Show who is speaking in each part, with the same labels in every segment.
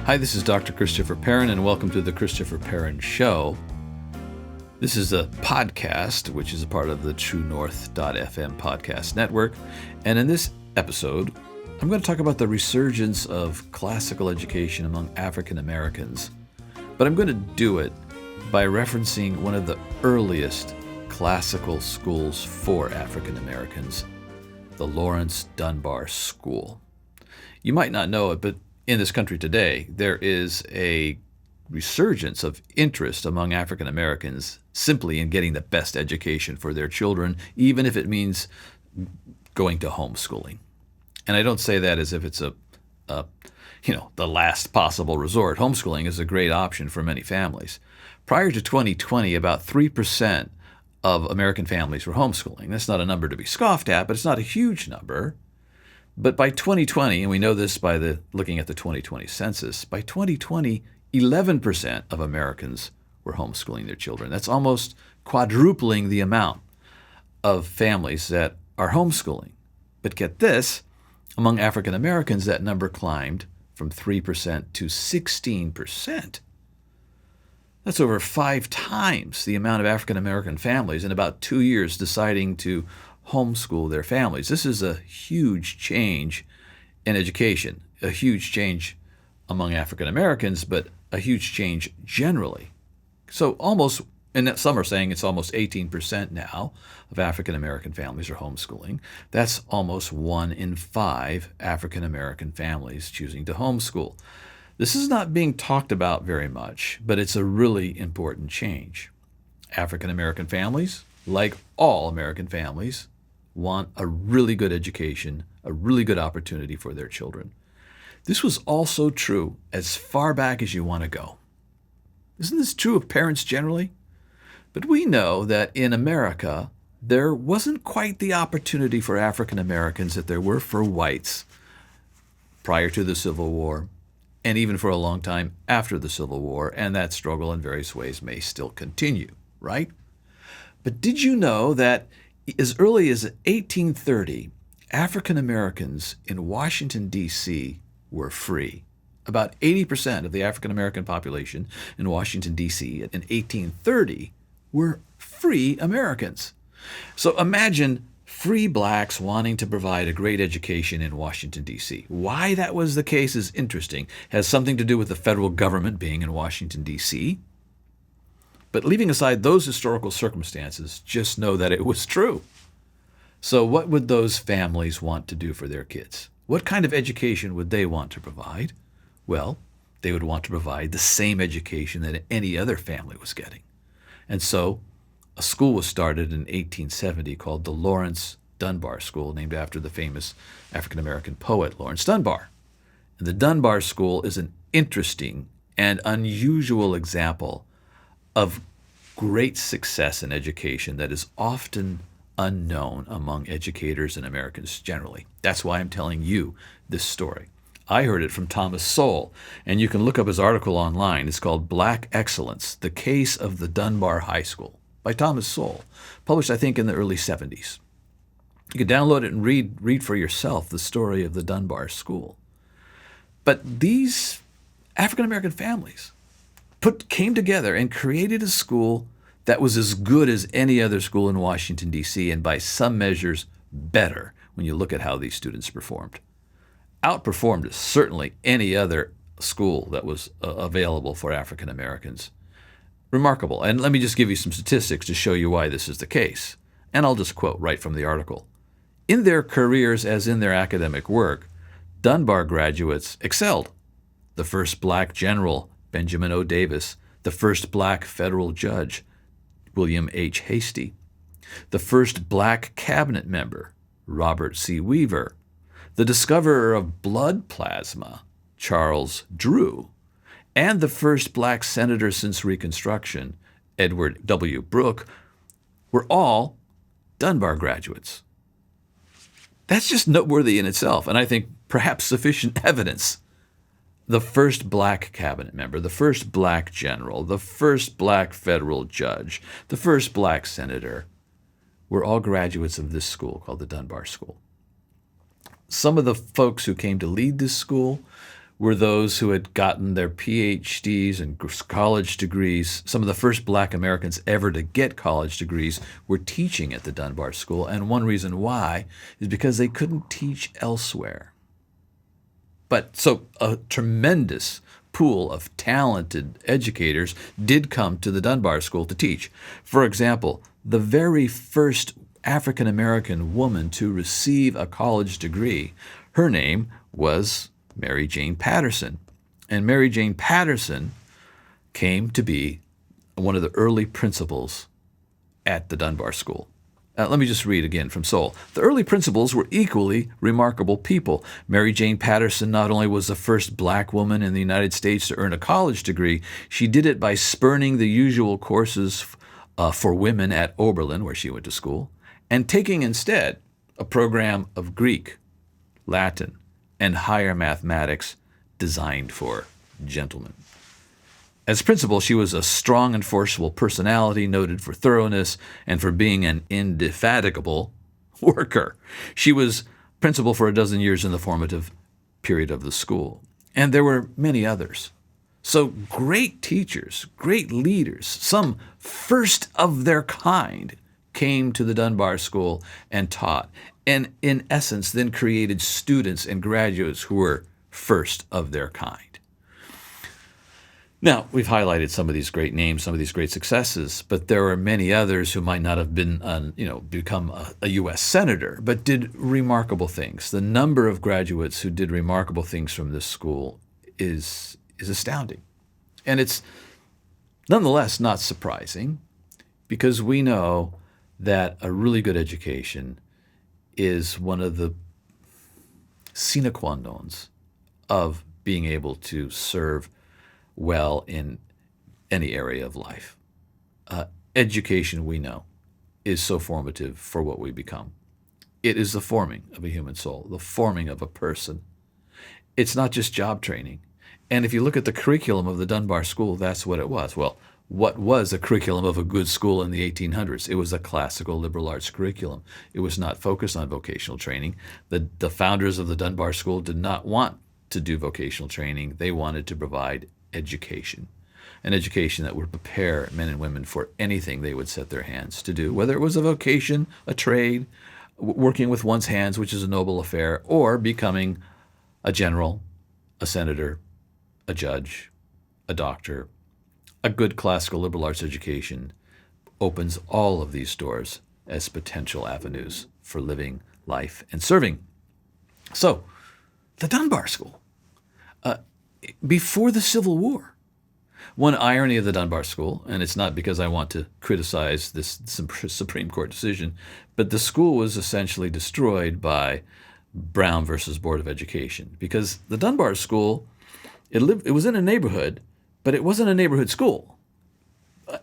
Speaker 1: Hi, this is Dr. Christopher Perrin, and welcome to the Christopher Perrin Show. This is a podcast, which is a part of the TrueNorth.fm podcast network. And in this episode, I'm going to talk about the resurgence of classical education among African Americans. But I'm going to do it by referencing one of the earliest classical schools for African Americans, the Lawrence Dunbar School. You might not know it, but in this country today, there is a resurgence of interest among African Americans simply in getting the best education for their children, even if it means going to homeschooling. And I don't say that as if it's the last possible resort. Homeschooling is a great option for many families. Prior to 2020, about 3% of American families were homeschooling. That's not a number to be scoffed at, but it's not a huge number. But by 2020, and we know this by looking at the 2020 census, by 2020, 11% of Americans were homeschooling their children. That's almost quadrupling the amount of families that are homeschooling. But get this, among African Americans, that number climbed from 3% to 16%. That's over 5 times the amount of African American families in about 2 years deciding to homeschool their families. This is a huge change in education, a huge change among African Americans, but a huge change generally. So almost, and some are saying it's almost 18% now of African American families are homeschooling. That's almost 1 in 5 African American families choosing to homeschool. This is not being talked about very much, but it's a really important change. African American families, like all American families, want a really good education, a really good opportunity for their children. This was also true as far back as you want to go. Isn't this true of parents generally? But we know that in America, there wasn't quite the opportunity for African Americans that there were for whites prior to the Civil War, and even for a long time after the Civil War, and that struggle in various ways may still continue, right? But did you know that as early as 1830, African Americans in Washington, D.C. were free? About 80% of the African American population in Washington, D.C. in 1830 were free Americans. So imagine free blacks wanting to provide a great education in Washington, D.C. Why that was the case is interesting. It has something to do with the federal government being in Washington, D.C., but leaving aside those historical circumstances, just know that it was true. So what would those families want to do for their kids? What kind of education would they want to provide? Well, they would want to provide the same education that any other family was getting. And so a school was started in 1870 called the Lawrence Dunbar School, named after the famous African-American poet Lawrence Dunbar. And the Dunbar School is an interesting and unusual example of great success in education that is often unknown among educators and Americans generally. That's why I'm telling you this story. I heard it from Thomas Sowell, and you can look up his article online. It's called Black Excellence, The Case of the Dunbar High School by Thomas Sowell, published, I think, in the early 70s. You can download it and read for yourself the story of the Dunbar School. But these African-American families came together and created a school that was as good as any other school in Washington, D.C., and by some measures better when you look at how these students performed. Outperformed certainly any other school that was available for African Americans. Remarkable. And let me just give you some statistics to show you why this is the case. And I'll just quote right from the article. In their careers as in their academic work, Dunbar graduates excelled. The first black general, Benjamin O. Davis, the first black federal judge, William H. Hastie, the first black cabinet member, Robert C. Weaver, the discoverer of blood plasma, Charles Drew, and the first black senator since Reconstruction, Edward W. Brooke, were all Dunbar graduates. That's just noteworthy in itself, and I think perhaps sufficient evidence. The first black cabinet member, the first black general, the first black federal judge, the first black senator were all graduates of this school called the Dunbar School. Some of the folks who came to lead this school were those who had gotten their PhDs and college degrees. Some of the first black Americans ever to get college degrees were teaching at the Dunbar School, and one reason why is because they couldn't teach elsewhere. But so a tremendous pool of talented educators did come to the Dunbar School to teach. For example, the very first African American woman to receive a college degree, her name was Mary Jane Patterson. And Mary Jane Patterson came to be one of the early principals at the Dunbar School. Let me just read again from Soul. The early principals were equally remarkable people. Mary Jane Patterson not only was the first black woman in the United States to earn a college degree, she did it by spurning the usual courses for women at Oberlin, where she went to school, and taking instead a program of Greek, Latin, and higher mathematics designed for gentlemen. As principal, she was a strong and forceful personality, noted for thoroughness and for being an indefatigable worker. She was principal for a dozen years in the formative period of the school, and there were many others. So great teachers, great leaders, some first of their kind, came to the Dunbar School and taught, and in essence then created students and graduates who were first of their kind. Now, we've highlighted some of these great names, some of these great successes, but there are many others who might not have been, become a U.S. senator, but did remarkable things. The number of graduates who did remarkable things from this school is astounding. And it's nonetheless not surprising, because we know that a really good education is one of the sine qua nons of being able to serve well in any area of life. Education, we know, is so formative for what we become. It is the forming of a human soul, the forming of a person. It's not just job training. And if you look at the curriculum of the Dunbar School, that's what it was. Well, what was a curriculum of a good school in the 1800s? It was a classical liberal arts curriculum. It was not focused on vocational training. The founders of the Dunbar School did not want to do vocational training. They wanted to provide education, an education that would prepare men and women for anything they would set their hands to do, whether it was a vocation, a trade, working with one's hands, which is a noble affair, or becoming a general, a senator, a judge, a doctor. A good classical liberal arts education opens all of these doors as potential avenues for living life and serving. So, the Dunbar School. Before the Civil War, one irony of the Dunbar School, and it's not because I want to criticize this Supreme Court decision, but the school was essentially destroyed by Brown versus Board of Education, because the Dunbar School, it was in a neighborhood, but it wasn't a neighborhood school.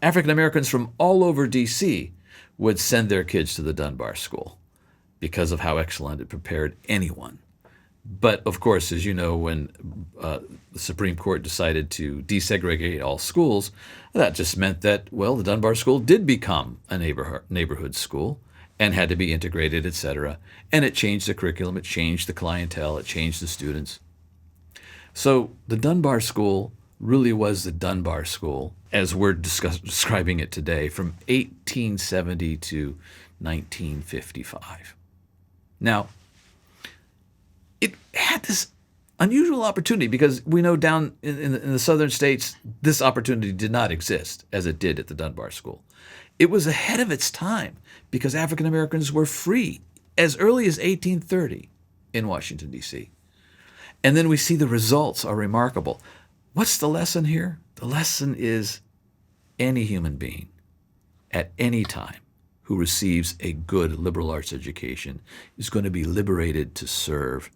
Speaker 1: African Americans from all over D.C. would send their kids to the Dunbar School because of how excellent it prepared anyone. But of course, as you know, when the Supreme Court decided to desegregate all schools, that just meant that, well, the Dunbar School did become a neighborhood school and had to be integrated, etc. And it changed the curriculum, it changed the clientele, it changed the students. So the Dunbar School really was the Dunbar School, as we're describing it today, from 1870 to 1955. Now, it had this unusual opportunity, because we know down in the southern states, this opportunity did not exist as it did at the Dunbar School. It was ahead of its time because African Americans were free as early as 1830 in Washington, D.C. And then we see the results are remarkable. What's the lesson here? The lesson is any human being at any time who receives a good liberal arts education is going to be liberated to serve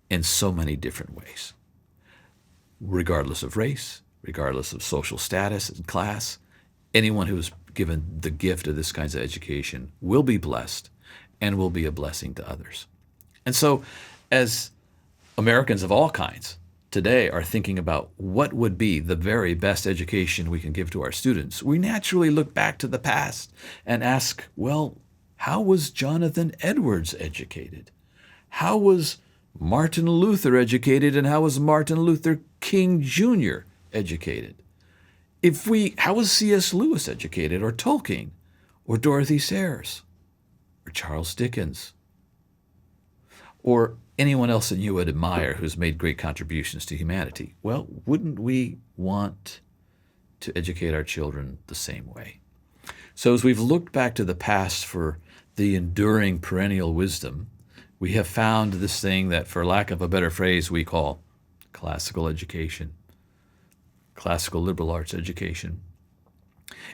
Speaker 1: in so many different ways, regardless of race, regardless of social status and class. Anyone who is given the gift of this kind of education will be blessed and will be a blessing to others. And so, as Americans of all kinds today are thinking about what would be the very best education we can give to our students, we naturally look back to the past and ask, well, how was Jonathan Edwards educated? How was Martin Luther educated and how was Martin Luther King Jr. educated? How was C.S. Lewis educated, or Tolkien, or Dorothy Sayers, or Charles Dickens, or anyone else that you would admire who's made great contributions to humanity? Well, wouldn't we want to educate our children the same way? So as we've looked back to the past for the enduring perennial wisdom, we have found this thing that, for lack of a better phrase, we call classical education, classical liberal arts education.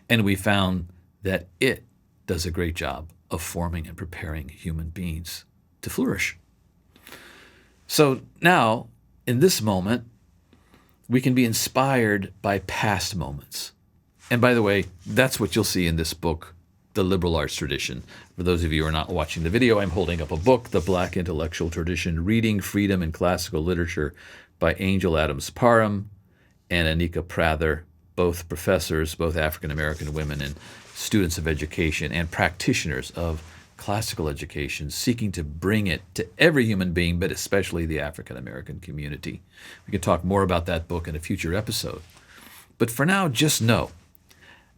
Speaker 1: And we found that it does a great job of forming and preparing human beings to flourish. So now, in this moment, we can be inspired by past moments. And by the way, that's what you'll see in this book, The Liberal Arts Tradition. For those of you who are not watching the video, I'm holding up a book, The Black Intellectual Tradition, Reading Freedom in Classical Literature by Angel Adams Parham and Anika Prather, both professors, both African-American women and students of education and practitioners of classical education, seeking to bring it to every human being, but especially the African-American community. We can talk more about that book in a future episode. But for now, just know,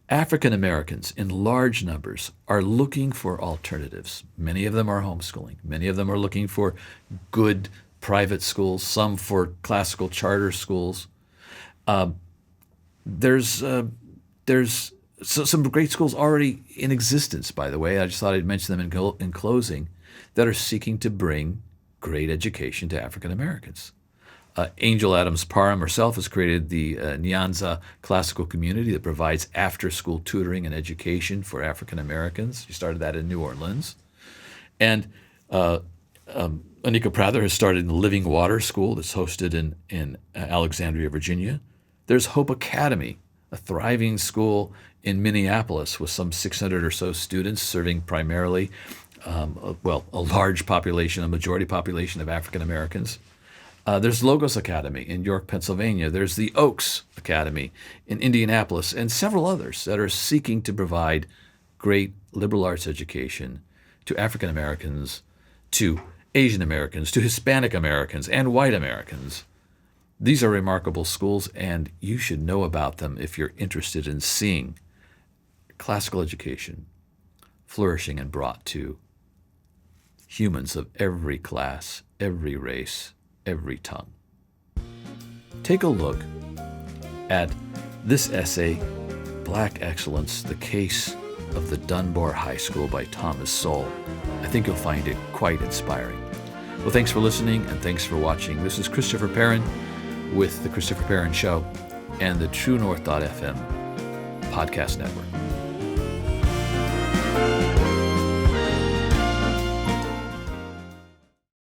Speaker 1: African Americans in large numbers are looking for alternatives. Many of them are homeschooling. Many of them are looking for good private schools, some for classical charter schools. There's some great schools already in existence, by the way. I just thought I'd mention them in closing, that are seeking to bring great education to African Americans. Angel Adams Parham herself has created the Nyanza Classical Community that provides after-school tutoring and education for African Americans. She started that in New Orleans. And Anika Prather has started the Living Water School that's hosted in Alexandria, Virginia. There's Hope Academy, a thriving school in Minneapolis with some 600 or so students serving primarily, a large population, a majority population of African Americans. There's Logos Academy in York, Pennsylvania. There's the Oaks Academy in Indianapolis, and several others that are seeking to provide great liberal arts education to African Americans, to Asian Americans, to Hispanic Americans, and white Americans. These are remarkable schools, and you should know about them if you're interested in seeing classical education flourishing and brought to humans of every class, every race, every tongue. Take a look at this essay, Black Excellence, the Case of the Dunbar High School by Thomas Sowell. I think you'll find it quite inspiring. Well, thanks for listening and thanks for watching. This is Christopher Perrin with The Christopher Perrin Show and the TrueNorth.fm podcast network.